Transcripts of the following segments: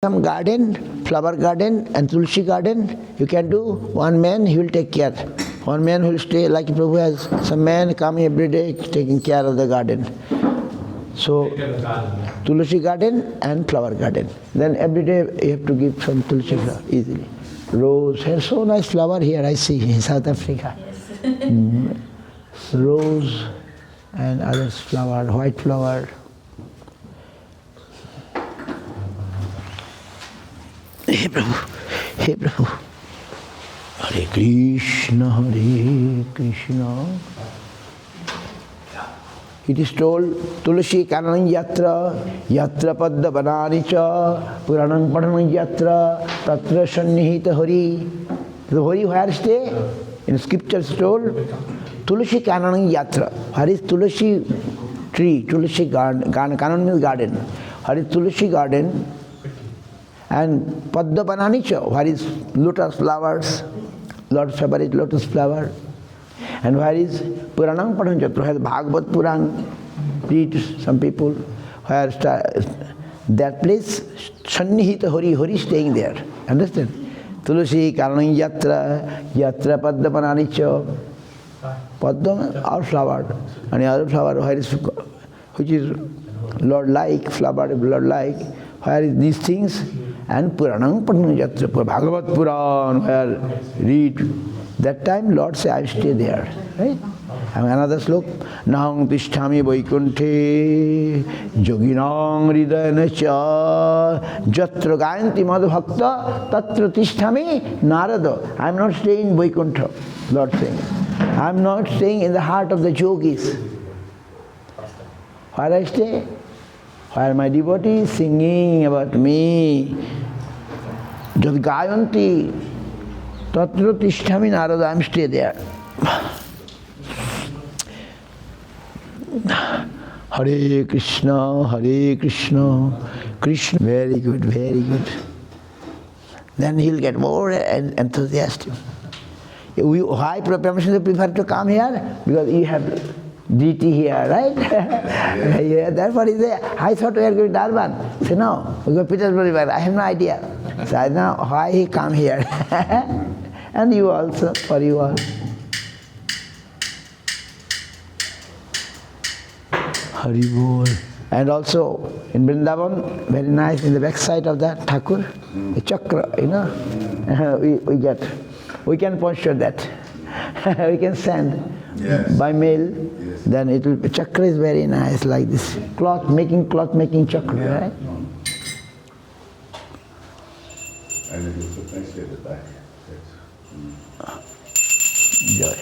some garden, flower garden and tulsi garden, you can do. One man, he will take care. One man will stay, like Prabhu has some man coming every day taking care of the garden. So, tulsi garden and flower garden. Then every day you have to give some tulsi flower easily. Rose, there's so nice flower here I see in South Africa. Yes. Rose and others flower, white flower. Hey Prabhu, Hare Krishna, Hare Krishna. It is told, Tulsi Kananam Yatra, Yatra Padda Bananicha, Puranam Padanam Yatra, Tatra Sannihita Hari. The Hari where stay? In scriptures told, Tulsi Kananam Yatra. Where is Tulsi tree, Tulsi garden, Kanan means garden. Where is Tulsi garden? And Padda Bananicha, where is lotus flowers, Lord's favorite lotus flower. And where is Puranam Padanam, where is Bhagavad Puran, read some people, where that place, Sannihita Hari, Hari staying there. Understand? Tulsi, Karanam Yatra, Yatra Padda Bananicha, Padda, all flower. And the other flower, where is, which is Lord-like, flower Lord-like, where is these things? And Puranam Padanam Yatra, Bhagavad Puran, where read. That time Lord say, I stay there. Right? And another slok, Nahang Tishtami Vaikunthe, Yoginang Hridayana Cha, Jatra Gayanti Madhu Bhakta, Tatra Tishtami Narada. I am not staying in Vaikuntha, Lord saying. I am not staying in the heart of the yogis. Where I stay? Where my devotees singing about me. Jat Gayanti, Tatra Tishtami Narada, I am stay there. Hare Krishna, Krishna, very good, very good. Then he will get more enthusiastic. Why Prabhupada prefer to come here? Because you have deity here, right? Yeah, therefore he said, I thought we are going to Durban. He said, no, we go to Petersburg. I have no idea. So I know why he come here. And you also, for you all. Hari Bol. And also in Vrindavan, very nice, in the backside of that Thakur, a chakra, you know, we can posture that. We can send by mail. Yes. Then it will, chakra is very nice, like this cloth making chakra, right? And it was so nicely at the back. Joy.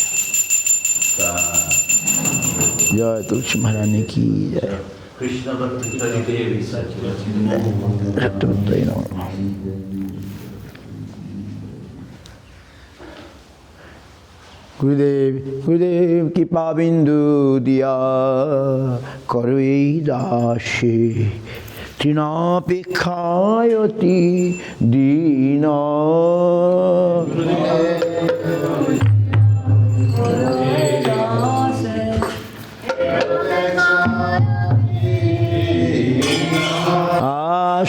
Joy Tulsi Maharani ki jai. Krishna Bhakti Devi Gurudev Kipa Bindu Diya Karve Dashi Tina Pikhayati Dina.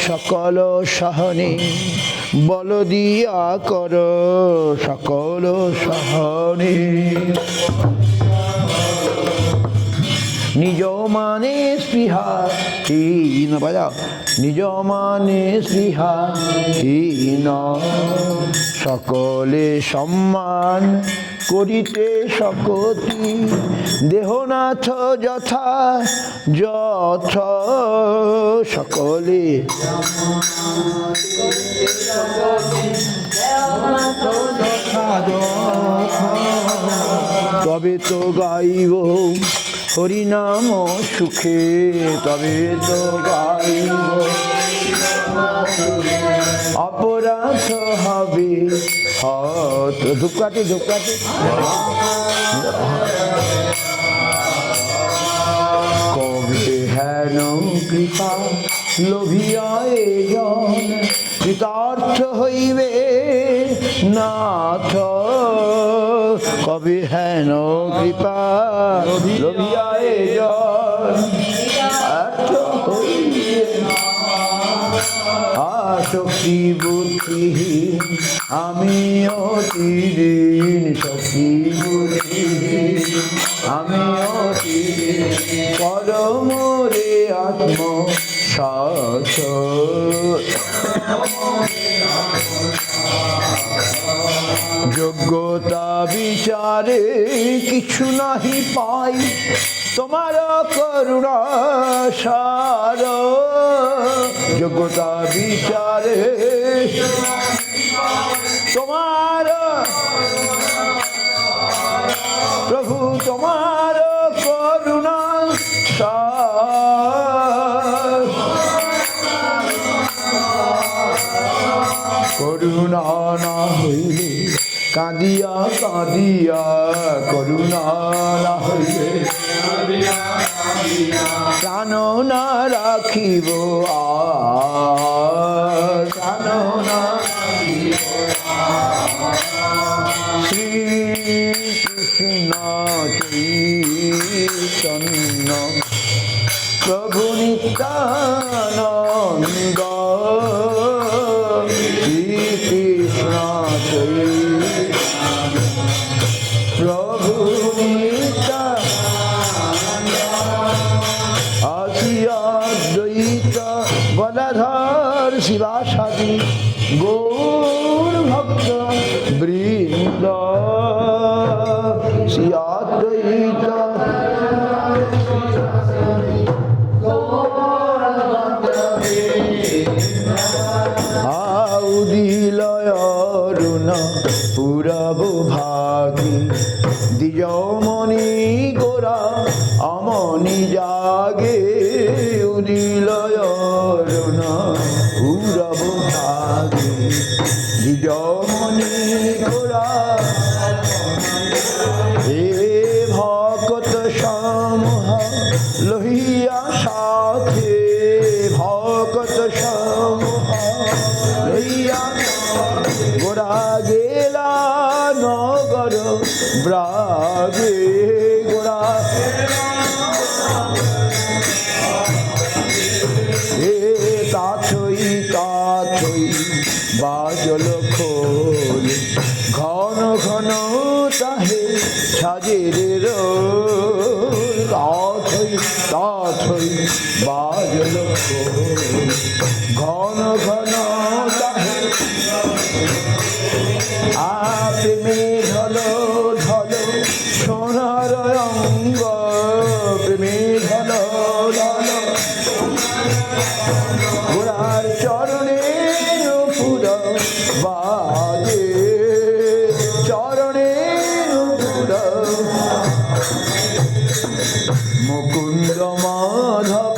সকল সহনে বল দিয়া কর, সকল সহনে নিজ মানে স্পৃহা হীন, বাজাও, নিজ মানে স্পৃহা হীন, সকলে সম্মান করিতে শকতি, দেহনাথ যথা যথ, সকলে তবে তো গাইব হরিনাম সুখে, তবে তো গাইব অপরাধ হবে হত। ধূপকাঠি কবে হেন কৃপা লোভিয়া এজন, কৃতার্থ হইবে নাথ। কবে হেন কৃপা লোভিয়া এজন, কৃতার্থ হইবে শক্তি বুদ্ধিহীন, আমি অতি দীন শক্তি বুদ্ধিহীন, আমি অতি দীন, পরম রে আত্ম সাথ। যোগ্যতা বিচারে কিছু নাহি পাই, তোমার করুণা সার। যোগ্যতা বিচারে তোমার প্রভু, তোমার করুণা সার। করুণা না হইলে কাঁদিয়া কাঁদিয়া, করুণা না হইলে প্রাণ না রাখিব আর, প্রাণ না। শ্রীকৃষ্ণ চৈতন্য প্রভু নিত্যানন্দ, শ্রীকৃষ্ণ প্রভু নিত্যানন্দ, আসিয়া দ্বৈত গদাধর শিবাসাদি গৌর ভক্ত বৃন্দ, শ্রিয়া দ্বৈত আউদিলয় অরুণ পুরব ভাগী, দ্বিজমণি গোরা অমনি জাগে। উদিলয় অরুণ পুরব ভাগী, দ্বিজমণি গোরা, হে ভকত সমূহ লহিয়া সাথে, ভকত সমূহ লহিয়া গোরা গেলা নগর ব্রাগে। গোরা হে তাছই তাছই বাজল খোল, ঘন ঘন তাহে সাজের রোল। তাছই তাছই বাজল খোল, ঘন ঘন তাহে প্রেমে ঢল ঢল সোনার অঙ্গ, প্রেমে ঢল ঢল গোরার চরণে নুপুর বাজে, চরণে নুপুর। মুকুন্দ মাধব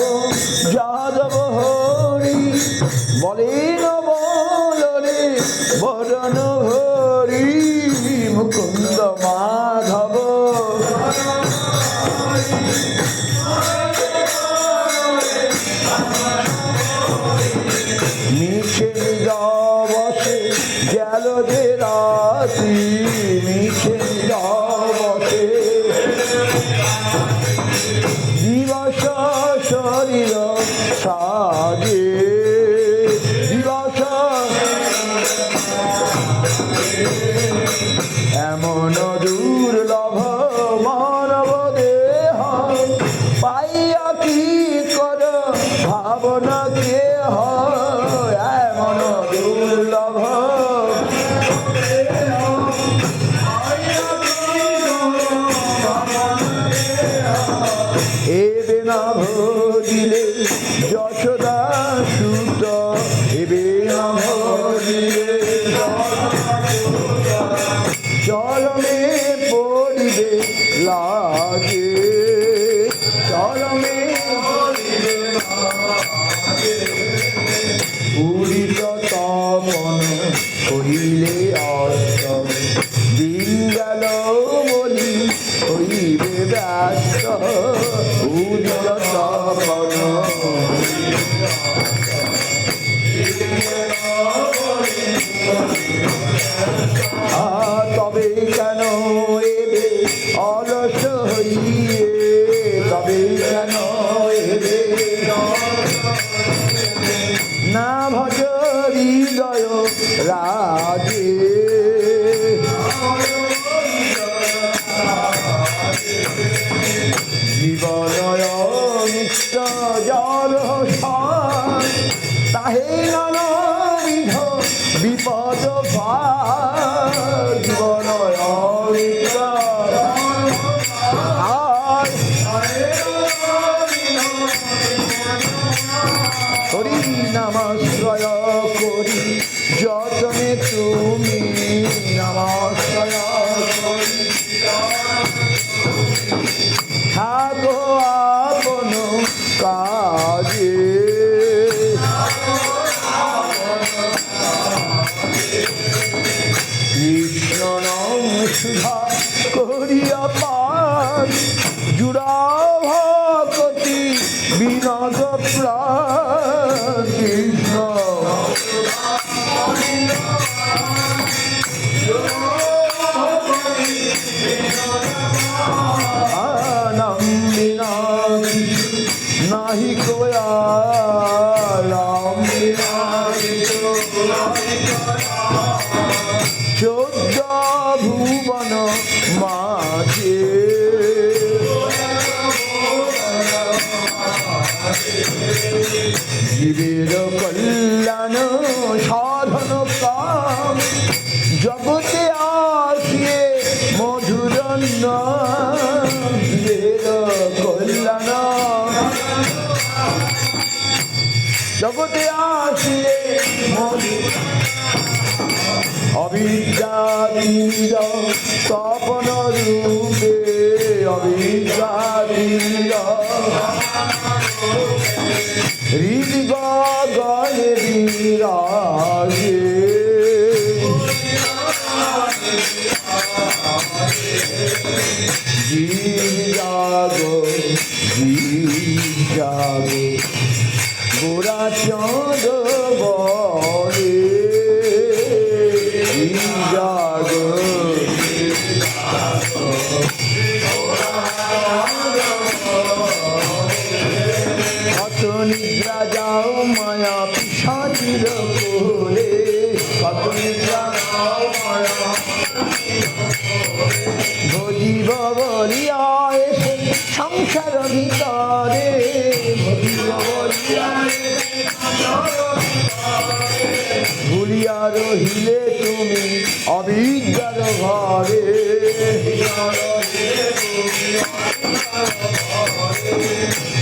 যাদব হরি, বলেন বলরে বরণ হরি। মুকুন্দ মাধব মিছে বসে গেল যে রাতি, মিছে বসে দিবস শরীর সাজে, দিবস এমন দুর্লভ মানব দেহ, পাইয়া কি কর ভাবনা কে হয়। এমন দুর্লভ এবে না ভজিলে যশোদা সুত, এবে না ভজিলে চরমে পড়িবে লাজে, চরমে পড়িবে লাজে। উদিত তপন কহিলে অস্ত, দিন গেল বলি হইবে ব্যস্ত। উদিত তপন তবে কেন এবে অলস হইয়ে, তবে কেন এবে না ভজরি বিজয় রাজে জীবনয় নিত্য জল তাহে নানাবিধ বিপদ জীবনয় নিত্য হরি নমস্কার করি যতনে তুমি নমস্কার করি থাকো আপন কাজে কৃষ্ণ নাম সুধা করিয়া পান জুড়া ভকতি বিনোদ প্রাণ কৃষ্ণ নাম বিনা নাহি কোয়া রাম বিনা চোদ্দ ভুবন মাঝে জীবের কল্যাণ সাধন কাম জগতে আসিয়ে মধুর জীবের কল্যাণ জগতে আসিয়ে মধুর অবিদ্যাধীর তপন রূপে অবিদ্যাধীর হৃদ গগনে বিরাজে জীব জাগো গোরা চন্দ বলে জাগো কত নিদ্রা যাও মায়া পিছাচির কোলে কত নিদ্রা যাও মায়া ভজিব বলিয়া এসে সংসার ভিতরে ভজিব বলিয়া ভুলিয়া রহিলে তুমি অবিদ্যার ঘরে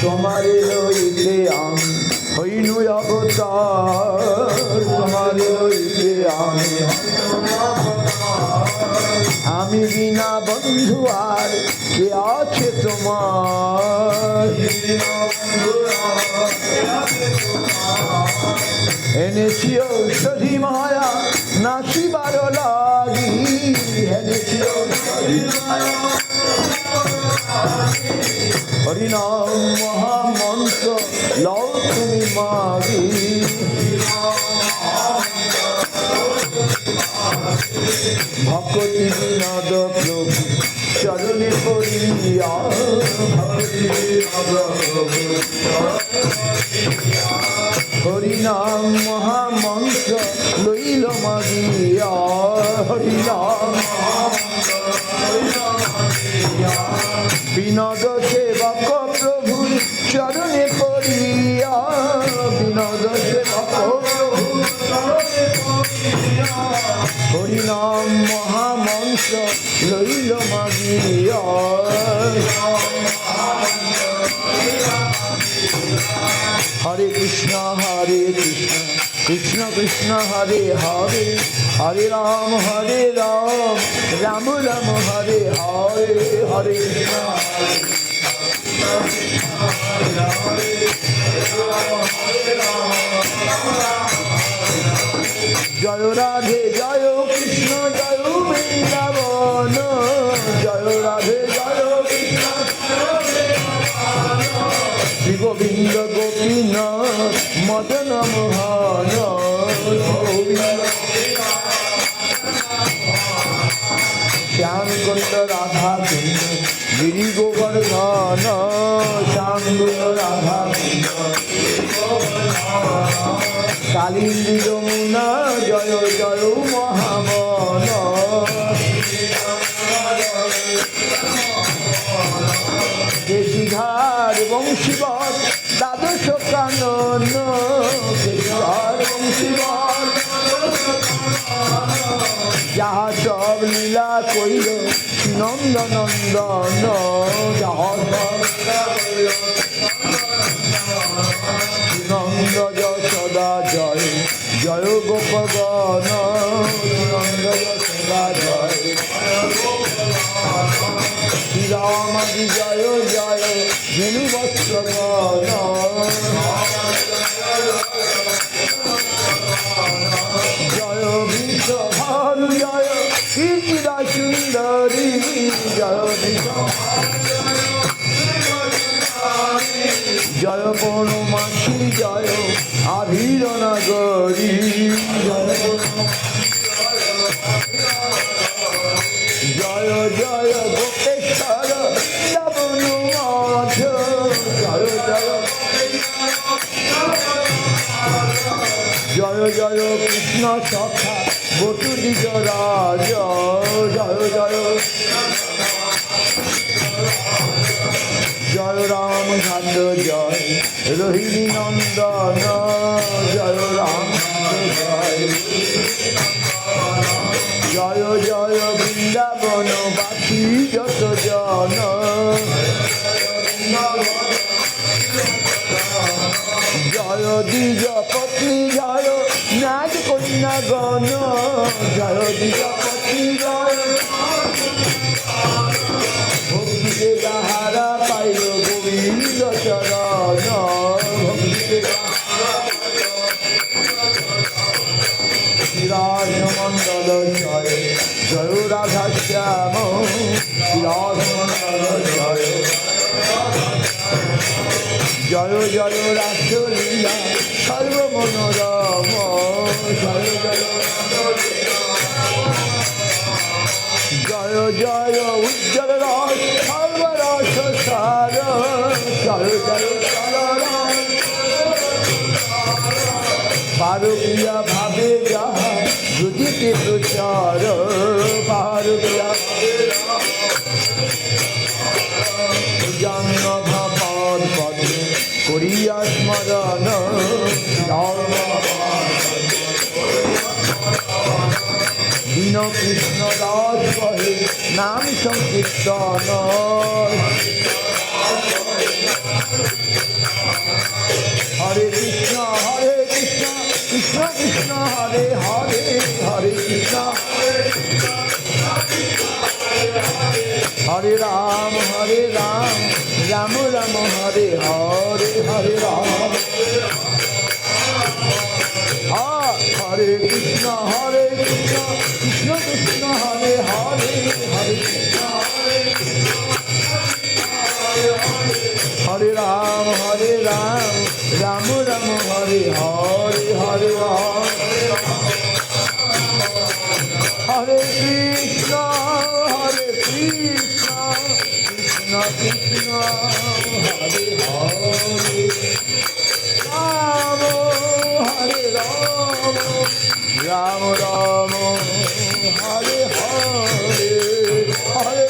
তোমারে লইলে আমি হইনু অবতার তোমারে লইলে আমি বিনা বন্ধু আর কে আছে তোমার এনেছি ঔষধি মায়া নাচিবার লাগি এনেছি ঔষধি মায়া হরিনাম মহামন্ত্র লও তুমি মাগি ভক্তি বিনোদ প্রভু চরণে পড়িয়া হরিনাম মহামন্ত্র লইল মাগিয়া হরিনাম বিনোদ সেবক প্রভু চরণে পড়িয়া বিনোদ সেবক প্রভু হরিনাম মহামন্ত্র লইল মাগিয়া হরে কৃষ্ণ কৃষ্ণ কৃষ্ণ হরে হরে হরে রাম রাম রাম হরে হরে হরে কৃষ্ণ জয় রাধে জয় কৃষ্ণ জয় বৃন্দাবন জয় রাধে জয় কৃষ্ণ শ্রী গোবিন্দ গোপীনাথ মদন মোহন শ্যাম কুন্দ রাধা কুন্দ গিরি গোবর্ধন শ্যাম কুন্দ রাধা কুন্দ কালিন্দী যমুনা জয় জয় মহামন কেশিঘার বংশীবর দ্বাদশ কানন কেশিঘার বংশীবর যাহা সব লীলা কইল নন্দনন্দন যাহা নন্দ যশোদা জয় জয় গোপগণ নন্দ যশোদা জয় শ্রীরামাদি জয় জয় ধেনু বস্ত্রগণ জয় বিশ্বভার জয় কীর্তিদা সুন্দরী জয় জয় বনমাসী জয় আভীর নগরী জয় জয় গোপেশ্বর লবণ মাধ জয় জয় জয় জয় কৃষ্ণ সখা বটু দ্বিজরাজ জয় জয় জয় রাম ঘাট জয় রোহিণী নন্দন জয় রাম জয় জয় জয় বৃন্দাবনবাসী যত জন জয় দ্বিজ পত্নী জয় নাগ কন্যাগণ জয় দ্বিজ পত্নী জয় ভক্তিতে যাহারা পাইল গোবিন্দ চরণ ভক্তিতে রাজমণ্ডল জয় জয় রাধা শ্যাম রাজমণ্ডল জয় জয় জয় রাসলীলা সর্বমনোরম জয় জয় জয় জয় উজ্জ্বল রস সর্বরস সার জয় জয় পারকিয়া ভাবে যাহা বুঝিতে প্রচার পারকিয়া জন্ম পদ পদে করিয়া স্মরণ দীন কৃষ্ণ দাস কহে নাম সংকীর্তন হরে কৃষ্ণ কৃষ্ণ কৃষ্ণ হরে হরে হরে কৃষ্ণ হরে রাম রাম রাম হরে হরে হরে রাম হরে কৃষ্ণ কৃষ্ণ কৃষ্ণ হরে হরে হরে কৃষ্ণ হরে রাম রাম রাম হরে হরে হরে রাম হরে কৃষ্ণ কৃষ্ণ কৃষ্ণ হরে হরে রাম হরে রাম রাম হরে হরে হরে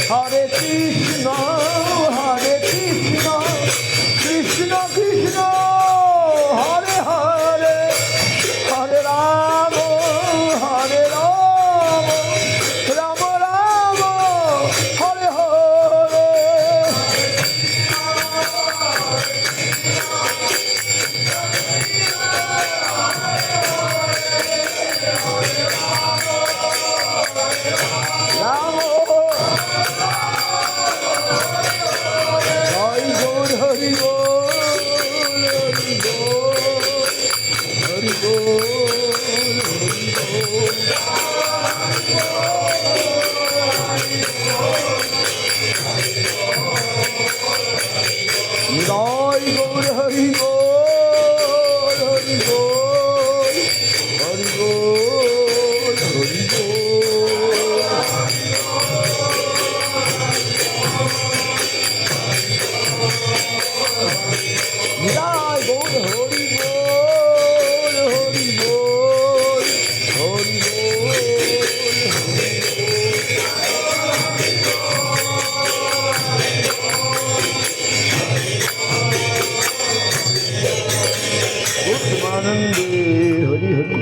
হরে কৃষ্ণ কৃষ্ণ কৃষ্ণ হরে হরে হরে রাম রাম রাম হরে হরে রাম হরি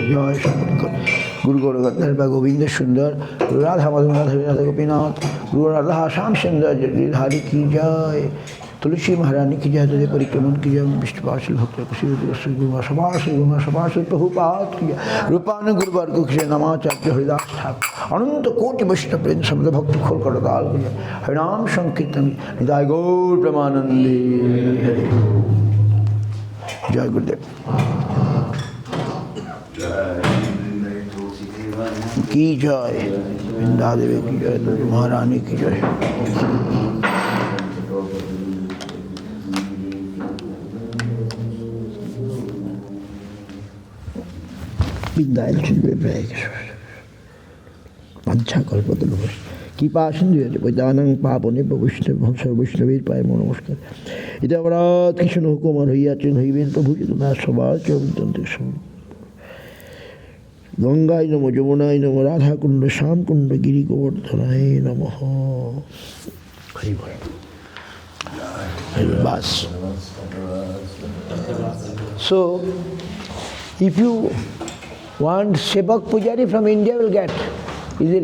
জয় শঙ্কর গুরু গৌরগদ্ধার বা গোবিন্দ সুন্দর গুরু রাধা মধু রাধা রাধা গোপীনাথ গুরু রাধা শ্যাম সুন্দর गिरधारी की जय तुलसी महारानी की जय तुझे परिक्रमण की जय विष्णु पार्षद भक्त सभाषद प्रभुपाद की जय रूपानु गुरुवर को जय नमाचार्य हरिदास ठाकुर अनंत कोटि वैष्णव प्रेम शब्द भक्ति खोल कर दाल की जय हरिनाम संकीर्तन निताय गौर प्रेमानंदे हरे जय गुरुदेव की जय वृंदा देवी की जय तुलसी महारानी की जय বিদ্যায় বাঞ্ছা কল্পতরুভ্যশ্চ কৃপা সিন্ধু পৈতানাং পাবনে বৈষ্ণব সর্বৈষ্ণবের পায় নমস্কার এটা অপরাধ কৃষ্ণ হুকুমার হইয়াছেন হইবেন প্রভু চেতনা সবার চবিদ্যন্তে গঙ্গায় নম যমুনায় নম রাধাকুণ্ড শ্যামকুণ্ড গিরি গোবর্ধনায় নম বাস So, if you want Sevak Pujari from India, will get easily.